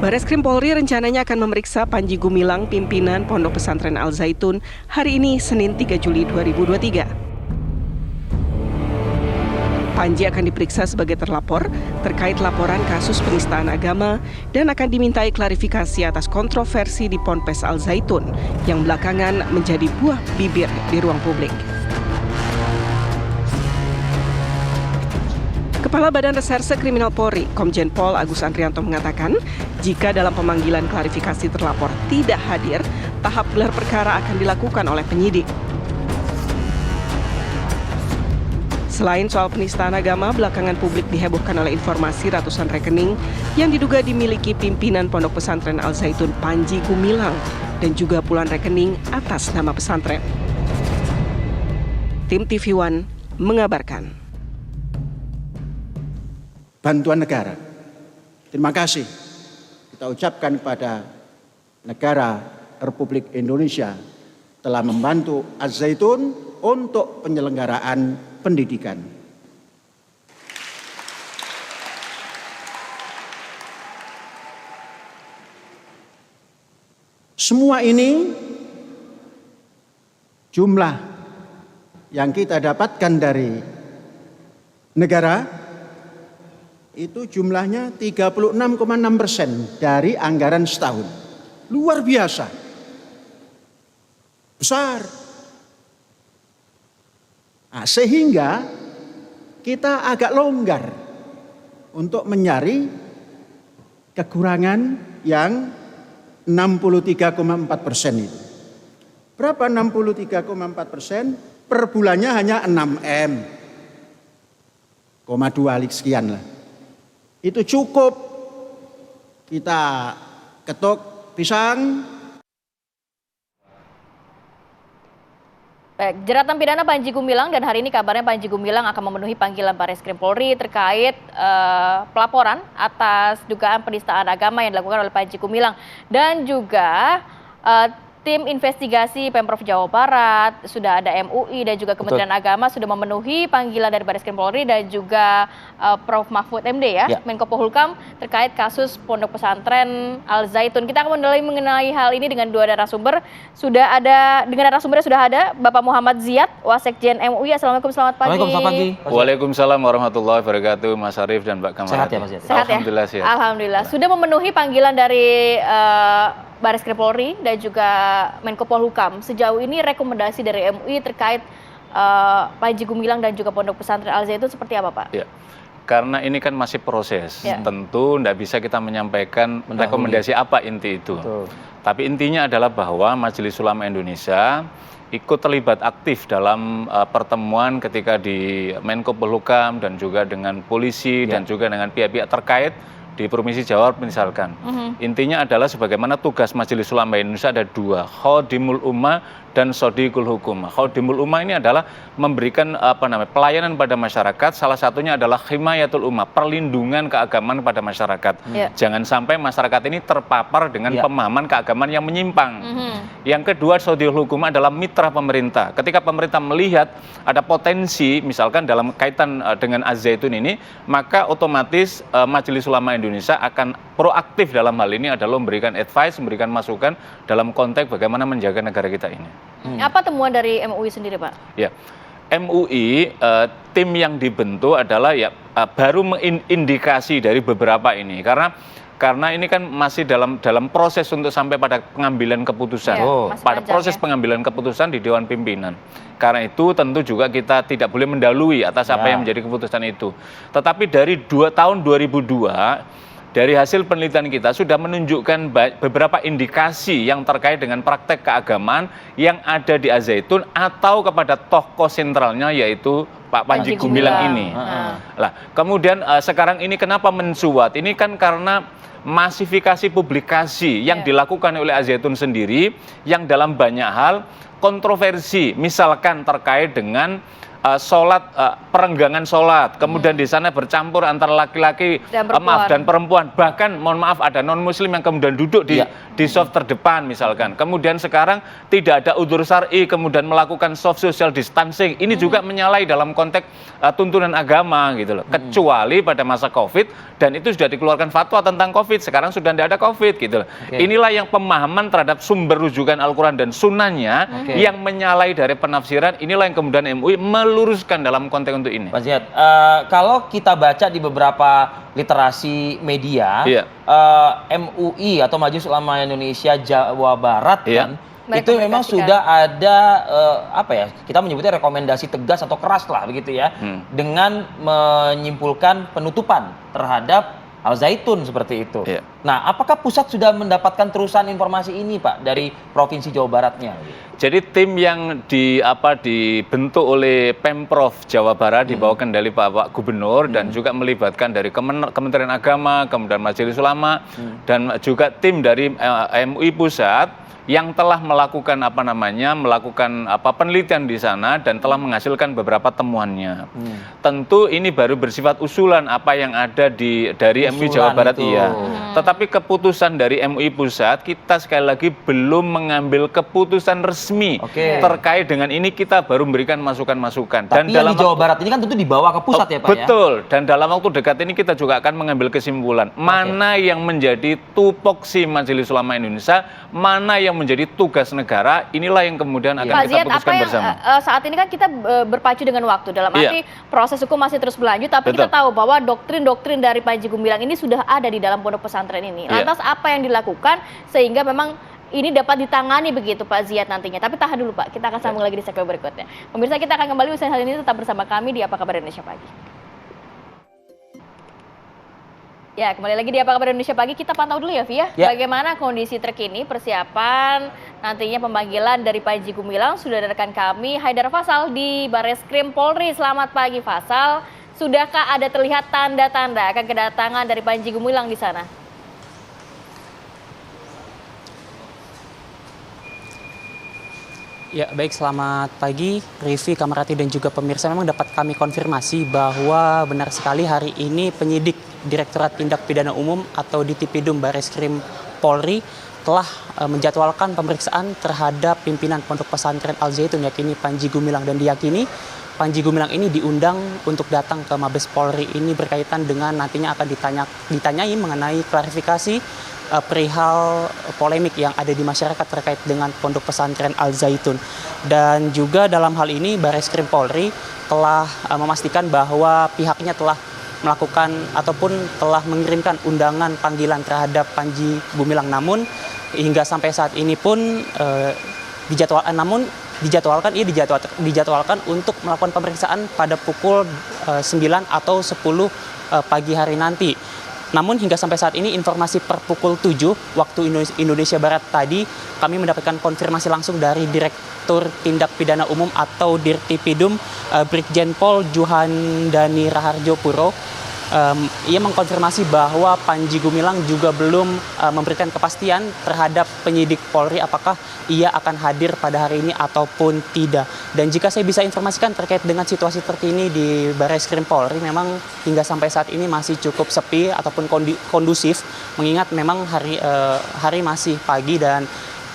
Bareskrim Polri rencananya akan memeriksa Panji Gumilang, pimpinan Pondok Pesantren Al Zaitun, hari ini Senin 3 Juli 2023. Panji akan diperiksa sebagai terlapor terkait laporan kasus penistaan agama dan akan dimintai klarifikasi atas kontroversi di Ponpes Al Zaitun yang belakangan menjadi buah bibir di ruang publik. Kepala Badan Reserse Kriminal Polri, Komjen Pol Agus Andrianto mengatakan, jika dalam pemanggilan klarifikasi terlapor tidak hadir, tahap gelar perkara akan dilakukan oleh penyidik. Selain soal penistaan agama, belakangan publik dihebohkan oleh informasi ratusan rekening yang diduga dimiliki pimpinan Pondok Pesantren Al Zaitun Panji Gumilang dan juga puluhan rekening atas nama pesantren. Tim TV One mengabarkan. Bantuan negara. Terima kasih kita ucapkan kepada negara Republik Indonesia telah membantu Al Zaitun untuk penyelenggaraan pendidikan. Semua ini jumlah yang kita dapatkan dari negara itu jumlahnya 36,6% dari anggaran setahun. Luar biasa. Besar. Nah, sehingga kita agak longgar untuk mencari kekurangan yang 63,4% itu. Berapa 63,4%? Per bulannya hanya 6M. 2 sekian lah. Itu cukup kita ketuk pisang. Baik, jeratan pidana Panji Gumilang dan hari ini kabarnya Panji Gumilang akan memenuhi panggilan Bareskrim Polri terkait pelaporan atas dugaan penistaan agama yang dilakukan oleh Panji Gumilang dan juga tim investigasi Pemprov Jawa Barat, sudah ada MUI dan juga Kementerian Agama sudah memenuhi panggilan dari Bareskrim Polri dan juga Prof. Mahfud MD Menko Polhukam terkait kasus Pondok Pesantren Al Zaitun. Kita akan mengenai hal ini dengan dua narasumber. Narasumbernya sudah ada Bapak Muhammad Ziyad, Wasekjen MUI. Assalamualaikum, selamat pagi. Waalaikumsalam warahmatullahi wabarakatuh, Mas Arief dan Mbak Kamal. Sehat ya Mas Ziyad? Sehat ya? Alhamdulillah sehat. Alhamdulillah. Sudah memenuhi panggilan dari Bareskrim Polri dan juga Menko Polhukam. Sejauh ini rekomendasi dari MUI terkait Panji Gumilang dan juga Pondok Pesantren Al Zaitun seperti apa, Pak? Ya, karena ini kan masih proses, tentu tidak bisa kita menyampaikan rekomendasi apa inti itu. Betul. Tapi intinya adalah bahwa Majelis Ulama Indonesia ikut terlibat aktif dalam pertemuan ketika di Menko Polhukam dan juga dengan polisi dan juga dengan pihak-pihak terkait di Provinsi Jawa misalkan. Intinya adalah sebagaimana tugas Majelis Ulama Indonesia ada dua, Khodimul Ummah dan Sodiqul Hukum. Khodimul Ummah ini adalah memberikan pelayanan pada masyarakat, salah satunya adalah himayatul ummah, perlindungan keagamaan pada masyarakat. Jangan sampai masyarakat ini terpapar dengan pemahaman keagamaan yang menyimpang. Yang kedua, Sodiqul Hukum adalah mitra pemerintah. Ketika pemerintah melihat ada potensi misalkan dalam kaitan dengan Al Zaitun ini, maka otomatis Majelis Ulama Indonesia akan proaktif dalam hal ini adalah memberikan advice, memberikan masukan dalam konteks bagaimana menjaga negara kita ini. Apa temuan dari MUI sendiri, Pak? Ya, MUI tim yang dibentuk adalah baru mengindikasi dari beberapa ini karena ini kan masih dalam proses untuk sampai pada pengambilan keputusan, pada proses pengambilan keputusan di Dewan Pimpinan. Karena itu tentu juga kita tidak boleh mendahului atas apa yang menjadi keputusan itu. Tetapi dari tahun 2002, dari hasil penelitian kita sudah menunjukkan beberapa indikasi yang terkait dengan praktek keagamaan yang ada di Al Zaitun atau kepada tokoh sentralnya yaitu Pak Panji Gumilang ini. Kemudian sekarang ini kenapa mencuat? Ini kan karena masifikasi publikasi yang dilakukan oleh Al Zaitun sendiri yang dalam banyak hal kontroversi, misalkan terkait dengan perenggangan sholat, kemudian di sana bercampur antara laki-laki dan perempuan, bahkan mohon maaf ada non muslim yang kemudian duduk di soft terdepan misalkan. Kemudian sekarang tidak ada udzur syar'i, kemudian melakukan soft social distancing. Ini juga menyalahi dalam konteks tuntunan agama gitu loh. Kecuali pada masa Covid, dan itu sudah dikeluarkan fatwa tentang Covid, sekarang sudah tidak ada Covid gitu loh. Inilah yang pemahaman terhadap sumber rujukan Al-Quran dan sunnahnya yang menyalahi dari penafsiran, inilah yang kemudian MUI meluruskan dalam konteks untuk ini. Pak Ziyad, kalau kita baca di beberapa literasi media, MUI atau Majelis Ulama Indonesia Jawa Barat kan, itu memang sudah ada kita menyebutnya rekomendasi tegas atau keras lah begitu ya, dengan menyimpulkan penutupan terhadap Al Zaitun seperti itu. Nah, apakah pusat sudah mendapatkan terusan informasi ini, Pak, dari Provinsi Jawa Baratnya? Jadi tim yang dibentuk oleh Pemprov Jawa Barat di bawah kendali Pak Gubernur dan juga melibatkan dari Kementerian Agama, kemudian Majelis Ulama dan juga tim dari MUI Pusat yang telah melakukan penelitian di sana dan telah menghasilkan beberapa temuannya. Tentu ini baru bersifat usulan apa yang ada dari MUI Jawa Barat Tetapi keputusan dari MUI Pusat, kita sekali lagi belum mengambil keputusan resmi terkait dengan ini, kita baru memberikan masukan-masukan. Tapi dan yang di Jawa Barat ini kan tentu dibawa ke pusat ya Pak ya? Betul, dan dalam waktu dekat ini kita juga akan mengambil kesimpulan mana yang menjadi tupoksi Majelis Ulama Indonesia, mana yang menjadi tugas negara, inilah yang kemudian akan kita putuskan bersama. Saat ini kan kita berpacu dengan waktu, dalam arti proses hukum masih terus berlanjut, tapi kita tahu bahwa doktrin-doktrin dari Panji Gumilang ini sudah ada di dalam pondok pesantren ini. Lantas apa yang dilakukan sehingga memang ini dapat ditangani begitu Pak Ziyad nantinya? Tapi tahan dulu Pak, kita akan sambung lagi di segmen berikutnya. Pemirsa, kita akan kembali usai hal ini, tetap bersama kami di Apa Kabar Indonesia Pagi. Ya, kembali lagi di Apa Kabar Indonesia Pagi. Kita pantau dulu ya, Via. Bagaimana kondisi terkini persiapan nantinya pemanggilan dari Panji Gumilang? Sudah ada rekan kami, Haidar Faisal di Bareskrim Polri. Selamat pagi, Faisal. Sudahkah ada terlihat tanda-tanda akan kedatangan dari Panji Gumilang di sana? Ya, baik, selamat pagi Rivi, Kamarati dan juga pemirsa. Memang dapat kami konfirmasi bahwa benar sekali hari ini penyidik Direktorat Tindak Pidana Umum atau Ditipidum Bareskrim Polri telah menjadwalkan pemeriksaan terhadap pimpinan Pondok Pesantren Al Zaitun, yakni Panji Gumilang, dan diyakini Panji Gumilang ini diundang untuk datang ke Mabes Polri ini berkaitan dengan nantinya akan ditanyai mengenai klarifikasi perihal polemik yang ada di masyarakat terkait dengan Pondok Pesantren Al Zaitun. Dan juga dalam hal ini Bareskrim Polri telah memastikan bahwa pihaknya telah melakukan ataupun telah mengirimkan undangan panggilan terhadap Panji Gumilang, namun hingga sampai saat ini pun dijadwalkan untuk melakukan pemeriksaan pada pukul 9 atau 10 pagi hari nanti. Namun hingga sampai saat ini informasi per pukul 7 waktu Indonesia Barat tadi kami mendapatkan konfirmasi langsung dari Direktur Tindak Pidana Umum atau Dirtipidum Brigjen Pol Juhandani Raharjo Puro. Ia mengkonfirmasi bahwa Panji Gumilang juga belum memberikan kepastian terhadap penyidik Polri apakah ia akan hadir pada hari ini ataupun tidak. Dan jika saya bisa informasikan terkait dengan situasi terkini di Bareskrim Polri, memang hingga sampai saat ini masih cukup sepi ataupun kondusif, mengingat memang hari masih pagi dan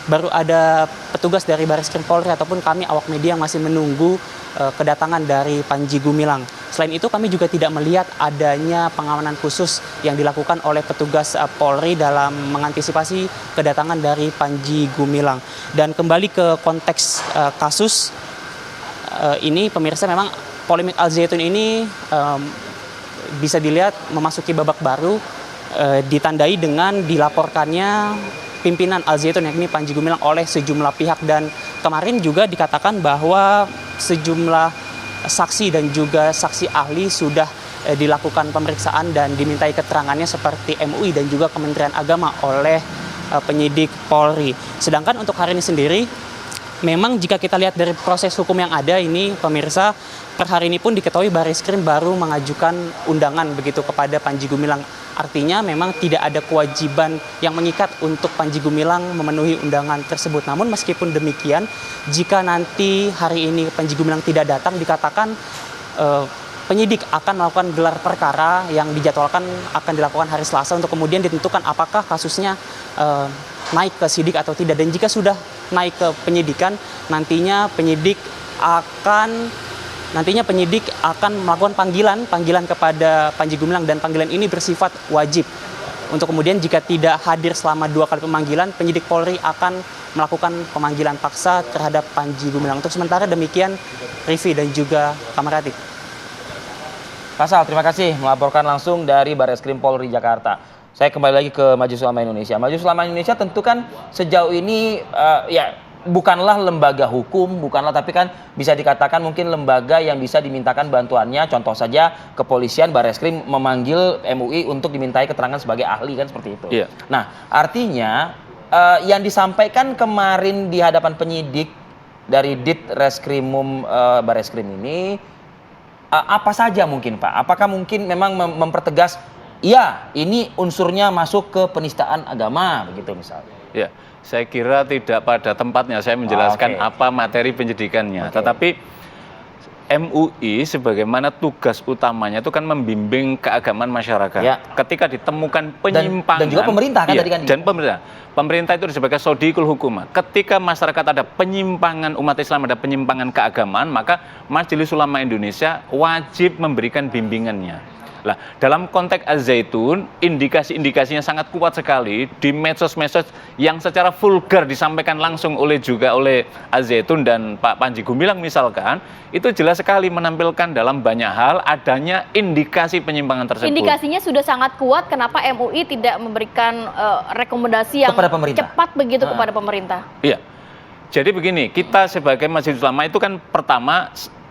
baru ada petugas dari Bareskrim Polri ataupun kami awak media masih menunggu kedatangan dari Panji Gumilang. Selain itu kami juga tidak melihat adanya pengamanan khusus yang dilakukan oleh petugas Polri dalam mengantisipasi kedatangan dari Panji Gumilang. Dan kembali ke konteks kasus ini, pemirsa, memang polemik Al Zaitun ini bisa dilihat memasuki babak baru, ditandai dengan dilaporkannya pimpinan Al Zaitun yakni Panji Gumilang oleh sejumlah pihak, dan kemarin juga dikatakan bahwa sejumlah saksi dan juga saksi ahli sudah dilakukan pemeriksaan dan dimintai keterangannya seperti MUI dan juga Kementerian Agama oleh penyidik Polri. Sedangkan untuk hari ini sendiri memang jika kita lihat dari proses hukum yang ada ini, pemirsa, per hari ini pun diketahui Barreskrim baru mengajukan undangan begitu kepada Panji Gumilang. Artinya memang tidak ada kewajiban yang mengikat untuk Panji Gumilang memenuhi undangan tersebut. Namun meskipun demikian, jika nanti hari ini Panji Gumilang tidak datang, dikatakan penyidik akan melakukan gelar perkara yang dijadwalkan akan dilakukan hari Selasa untuk kemudian ditentukan apakah kasusnya naik ke sidik atau tidak. Dan jika sudah naik ke penyidikan, nantinya penyidik akan melakukan panggilan kepada Panji Gumilang, dan panggilan ini bersifat wajib. Untuk kemudian jika tidak hadir selama 2 kali pemanggilan, penyidik Polri akan melakukan pemanggilan paksa terhadap Panji Gumilang. Untuk sementara demikian, Rivi dan juga Kamarati. Pasal, terima kasih melaporkan langsung dari Barreskrim Polri Jakarta. Saya kembali lagi ke Majelis Ulama Indonesia. Majelis Ulama Indonesia tentu kan sejauh ini bukanlah lembaga hukum, tapi kan bisa dikatakan mungkin lembaga yang bisa dimintakan bantuannya. Contoh saja kepolisian, Barreskrim memanggil MUI untuk dimintai keterangan sebagai ahli, kan seperti itu. Iya. Nah, artinya yang disampaikan kemarin di hadapan penyidik dari Ditreskrimum Barreskrim ini apa saja mungkin, Pak? Apakah mungkin memang mempertegas, ya ini unsurnya masuk ke penistaan agama begitu misalnya? Ya, saya kira tidak pada tempatnya saya menjelaskan apa materi penyidikannya. Tetapi MUI sebagaimana tugas utamanya itu kan membimbing keagamaan masyarakat. Ya. Ketika ditemukan penyimpangan, dan juga pemerintah kan tadi kan. Dan pemerintah itu sebagai sodikul hukumah. Ketika masyarakat ada penyimpangan, umat Islam ada penyimpangan keagamaan, maka Majelis Ulama Indonesia wajib memberikan bimbingannya. Nah, dalam konteks Az-Zaitun, indikasi-indikasinya sangat kuat sekali di medsos-medsos yang secara vulgar disampaikan langsung oleh Az-Zaitun dan Pak Panji Gumilang misalkan, itu jelas sekali menampilkan dalam banyak hal adanya indikasi penyimpangan tersebut. Indikasinya sudah sangat kuat, kenapa MUI tidak memberikan rekomendasi yang cepat begitu kepada pemerintah? Iya. Jadi begini, kita sebagai Majelis Ulama itu kan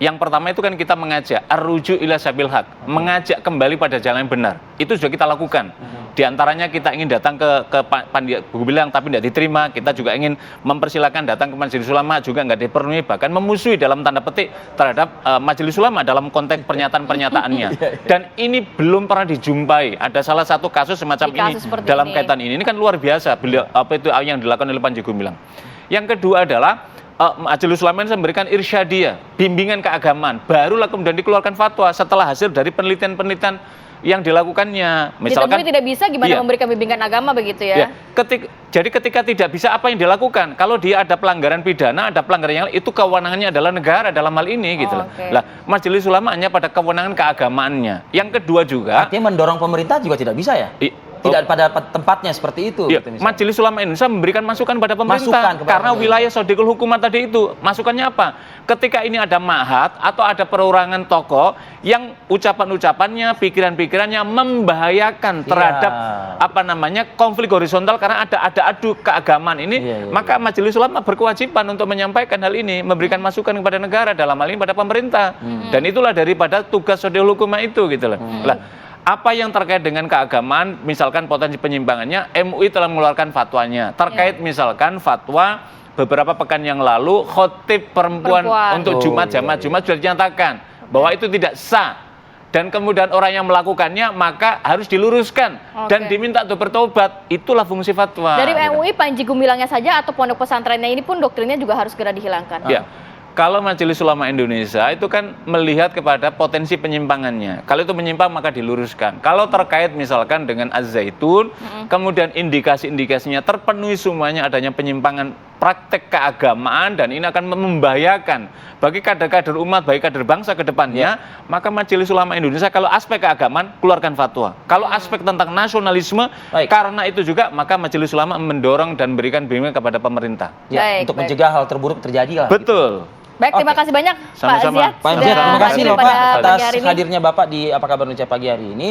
yang pertama itu kan kita mengajak ar-ruju ila sabil haq, mengajak kembali pada jalan yang benar. Itu sudah kita lakukan. Di antaranya kita ingin datang ke Panji Gumilang tapi tidak diterima. Kita juga ingin mempersilahkan datang ke Majelis Ulama, juga nggak dipenuhi, bahkan memusuhi dalam tanda petik terhadap Majelis Ulama dalam konteks pernyataan-pernyataannya. Dan ini belum pernah dijumpai. Ada salah satu kasus semacam ini dalam kaitan ini. Ini kan luar biasa apa itu yang dilakukan oleh Panji Gumilang. Yang kedua adalah Majelis Ulama memberikan irsyadiyah, bimbingan keagamaan, barulah kemudian dikeluarkan fatwa setelah hasil dari penelitian-penelitian yang dilakukannya. Misalkan tidak bisa gimana memberikan bimbingan agama begitu ya? Jadi ketika tidak bisa, apa yang dilakukan? Kalau dia ada pelanggaran pidana, ada pelanggaran yang lain, itu kewenangannya adalah negara dalam hal ini gitu loh. Lah, Majelis Ulama hanya pada kewenangan keagamaannya. Yang kedua juga, artinya mendorong pemerintah juga tidak bisa ya? Tidak pada tempatnya seperti itu. Ya, gitu Majelis Ulama Indonesia memberikan masukan pada pemerintah karena wilayah sodikul hukuman tadi itu. Masukannya apa? Ketika ini ada ma'had atau ada perorangan tokoh yang ucapan-ucapannya, pikiran-pikirannya membahayakan terhadap konflik horizontal karena ada adu keagamaan ini, maka Majelis Ulama berkewajiban untuk menyampaikan hal ini, memberikan masukan kepada negara, dalam hal ini pada pemerintah. Dan itulah daripada tugas sodikul hukumah itu gitu loh. Lah, apa yang terkait dengan keagamaan, misalkan potensi penyimpangannya, MUI telah mengeluarkan fatwanya. Terkait misalkan fatwa beberapa pekan yang lalu, khotib perempuan untuk Jumat, jamaah Jumat sudah dinyatakan bahwa itu tidak sah. Dan kemudian orang yang melakukannya maka harus diluruskan dan diminta untuk bertobat. Itulah fungsi fatwa. Dari MUI, Panji Gumilangnya saja atau pondok pesantrennya ini pun doktrinnya juga harus segera dihilangkan. Ya. Kalau Majelis Ulama Indonesia itu kan melihat kepada potensi penyimpangannya. Kalau itu menyimpang maka diluruskan. Kalau terkait misalkan dengan Az-Zaitun, kemudian indikasi-indikasinya terpenuhi semuanya adanya penyimpangan praktek keagamaan dan ini akan membahayakan bagi kader-kader umat, bagi kader bangsa ke depannya, maka Majelis Ulama Indonesia kalau aspek keagamaan keluarkan fatwa. Kalau aspek tentang nasionalisme, karena itu juga maka Majelis Ulama mendorong dan memberikan bimbingan kepada pemerintah. Untuk mencegah hal terburuk terjadi lah. Betul. Gitu. Baik, terima kasih banyak Sama-sama. Pak Ziad. Terima kasih loh Pak atas hadirnya Bapak di Apa Kabar Indonesia pagi hari ini.